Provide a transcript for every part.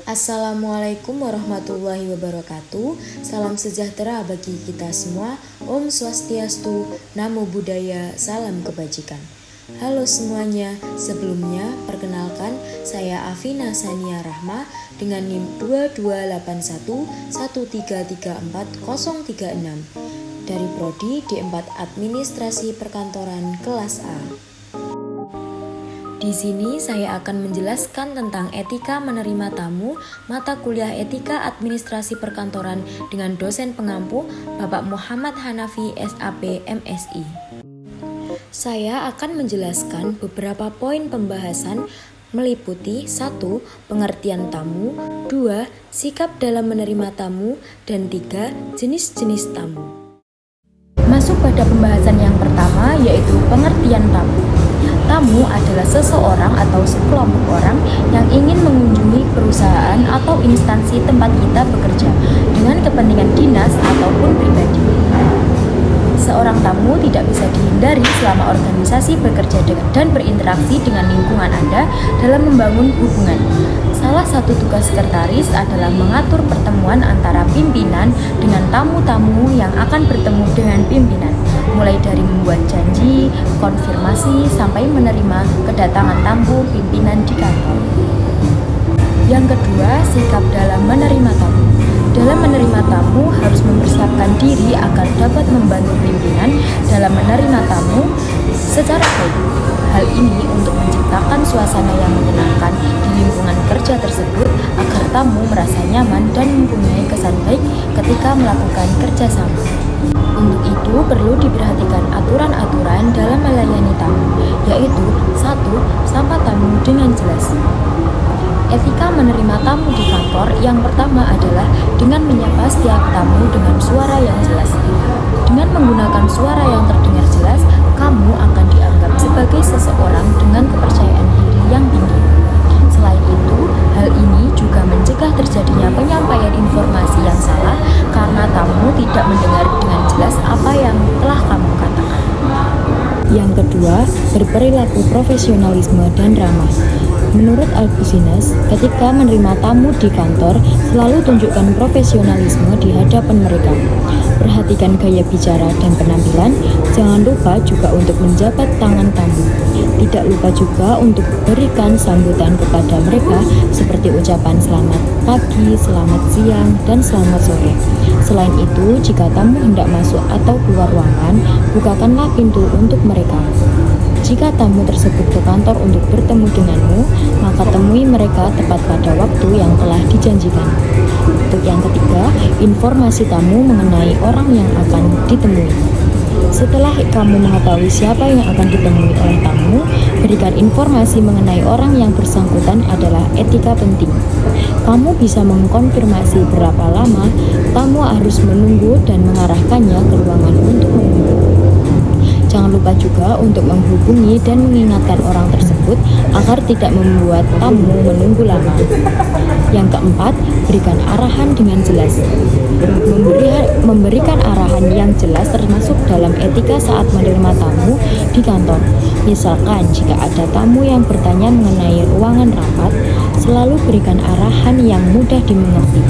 Assalamualaikum warahmatullahi wabarakatuh. Salam sejahtera bagi kita semua. Om Swastiastu, Namo Buddhaya, salam kebajikan. Halo semuanya, sebelumnya perkenalkan saya Afina Sania Rahma dengan NIM 228113340036 dari Prodi D4 Administrasi Perkantoran kelas A. Di sini saya akan menjelaskan tentang etika menerima tamu mata kuliah Etika Administrasi Perkantoran dengan dosen pengampu Bapak Muhammad Hanafi SAP MSI. Saya akan menjelaskan beberapa poin pembahasan meliputi 1. Pengertian tamu, 2. Sikap dalam menerima tamu, dan 3. Jenis-jenis tamu. Masuk pada pembahasan yang pertama, yaitu pengertian tamu. Tamu adalah seseorang atau sekelompok orang yang ingin mengunjungi perusahaan atau instansi tempat kita bekerja dengan kepentingan dinas ataupun pribadi. Seorang tamu tidak bisa dihindari selama organisasi bekerja dan berinteraksi dengan lingkungan Anda dalam membangun hubungan. Salah satu tugas sekretaris adalah mengatur pertemuan antara pimpinan dengan tamu-tamu yang akan bertemu dengan pimpinan, mulai dari membuat janji, konfirmasi, sampai menerima kedatangan tamu pimpinan di kantor. Yang kedua, sikap dalam menerima tamu. Dalam menerima tamu harus mempersiapkan diri agar dapat membantu pimpinan dalam menerima tamu secara baik. Hal ini untuk menciptakan suasana yang menyenangkan di lingkungan kerja tersebut agar tamu merasa nyaman dan mempunyai kesan baik ketika melakukan kerjasama. Untuk itu perlu diperhatikan aturan-aturan dalam melayani tamu, yaitu 1. Sapa tamu dengan jelas. Etika menerima tamu di kantor yang pertama adalah dengan menyapa setiap tamu dengan suara yang jelas. Dengan menggunakan suara yang terdengar jelas, kamu akan dianggap sebagai seseorang dengan kepercayaan diri yang tinggi. Selain itu, hal ini juga mencegah terjadinya penyampaian informasi yang salah karena tamu tidak mendengar dengan jelas apa yang telah kamu katakan. Yang kedua, berperilaku profesionalisme dan ramah. Menurut Albusines, ketika menerima tamu di kantor, selalu tunjukkan profesionalisme di hadapan mereka. Perhatikan gaya bicara dan penampilan, jangan lupa juga untuk menjabat tangan tamu. Tidak lupa juga untuk berikan sambutan kepada mereka seperti ucapan selamat pagi, selamat siang, dan selamat sore. Selain itu, jika tamu hendak masuk atau keluar ruangan, bukakanlah pintu untuk mereka. Jika tamu tersebut ke kantor untuk bertemu denganmu, maka temui mereka tepat pada waktu yang telah dijanjikan. Untuk yang ketiga, informasi tamu mengenai orang yang akan ditemui. Setelah kamu mengetahui siapa yang akan ditemui oleh tamu, berikan informasi mengenai orang yang bersangkutan adalah etika penting. Kamu bisa mengkonfirmasi berapa lama tamu harus menunggu dan mengarahkannya ke ruangan untuk menunggu. Jangan lupa juga untuk menghubungi dan mengingatkan orang tersebut agar tidak membuat tamu menunggu lama. Yang keempat, berikan arahan dengan jelas. Memberikan arahan yang jelas termasuk dalam etika saat menerima tamu di kantor. Misalkan, jika ada tamu yang bertanya mengenai ruangan rapat, selalu berikan arahan yang mudah dimengerti.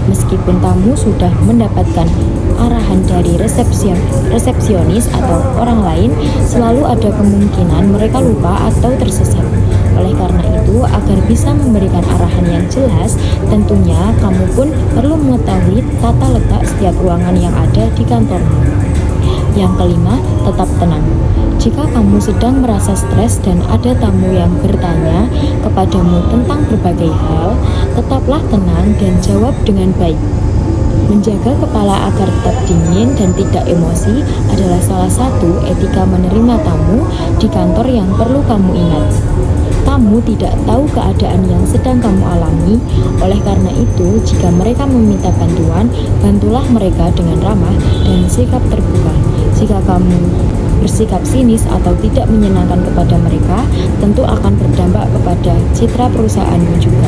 Meskipun tamu sudah mendapatkan arahan dari resepsionis atau orang lain, selalu ada kemungkinan mereka lupa atau tersesat. Oleh karena itu, agar bisa memberikan arahan yang jelas, tentunya kamu pun perlu mengetahui tata letak setiap ruangan yang ada di kantormu. Yang kelima, tetap tenang. Jika kamu sedang merasa stres dan ada tamu yang bertanya kepadamu tentang berbagai hal, tetaplah tenang dan jawab dengan baik. Menjaga kepala agar tetap dingin dan tidak emosi adalah salah satu etika menerima tamu di kantor yang perlu kamu ingat. Tamu tidak tahu keadaan yang sedang kamu alami, oleh karena itu, jika mereka meminta bantuan, bantulah mereka dengan ramah dan sikap terbuka. Jika kamu bersikap sinis atau tidak menyenangkan kepada mereka, tentu akan berdampak kepada citra perusahaanmu juga.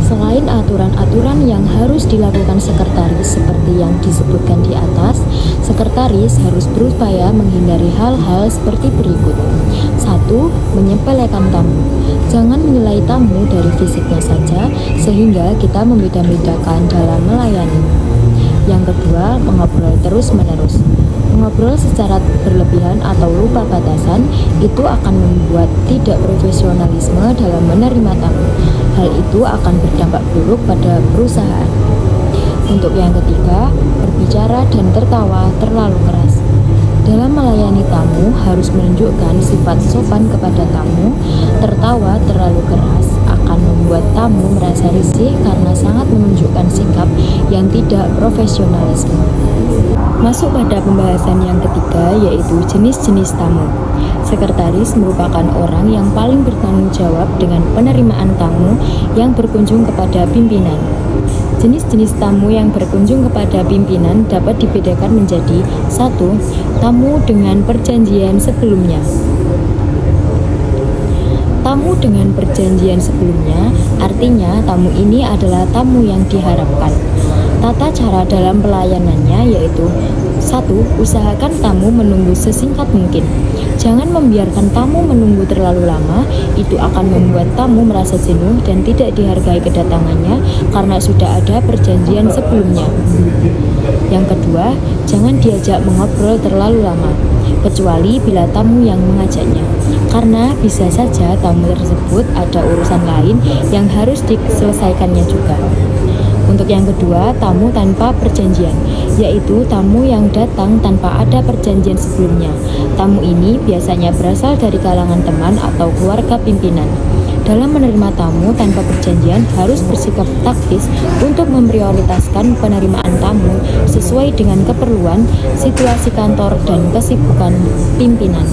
Selain Selain aturan-aturan yang harus dilakukan sekretaris seperti yang disebutkan di atas, sekretaris harus berupaya menghindari hal-hal seperti berikut. 1. Menyepelekan tamu. Jangan menilai tamu dari fisiknya saja sehingga kita membeda-bedakan dalam melayani. Yang kedua, mengobrol terus-menerus. Mengobrol secara berlebihan atau lupa batasan itu akan membuat tidak profesionalisme dalam menerima tamu. Hal itu akan berdampak buruk pada perusahaan. Untuk yang ketiga, berbicara dan tertawa terlalu keras. Dalam melayani tamu harus menunjukkan sifat sopan kepada tamu. Tertawa terlalu keras akan membuat tamu merasa risih karena sangat menunjukkan sikap yang tidak profesionalisme. Masuk pada pembahasan yang ketiga, yaitu jenis-jenis tamu. Sekretaris merupakan orang yang paling bertanggung jawab dengan penerimaan tamu yang berkunjung kepada pimpinan. Jenis-jenis tamu yang berkunjung kepada pimpinan dapat dibedakan menjadi 1. Tamu dengan perjanjian sebelumnya. Tamu dengan perjanjian sebelumnya artinya tamu ini adalah tamu yang diharapkan. Tata cara dalam pelayanannya yaitu 1. Usahakan tamu menunggu sesingkat mungkin. Jangan membiarkan tamu menunggu terlalu lama, itu akan membuat tamu merasa jenuh dan tidak dihargai kedatangannya karena sudah ada perjanjian sebelumnya. Yang kedua, jangan diajak mengobrol terlalu lama, kecuali bila tamu yang mengajaknya, karena bisa saja tamu tersebut ada urusan lain yang harus diselesaikannya juga. Untuk yang kedua, tamu tanpa perjanjian, yaitu tamu yang datang tanpa ada perjanjian sebelumnya. Tamu ini biasanya berasal dari kalangan teman atau keluarga pimpinan. Dalam menerima tamu tanpa perjanjian harus bersikap taktis untuk memprioritaskan penerimaan tamu sesuai dengan keperluan, situasi kantor, dan kesibukan pimpinan.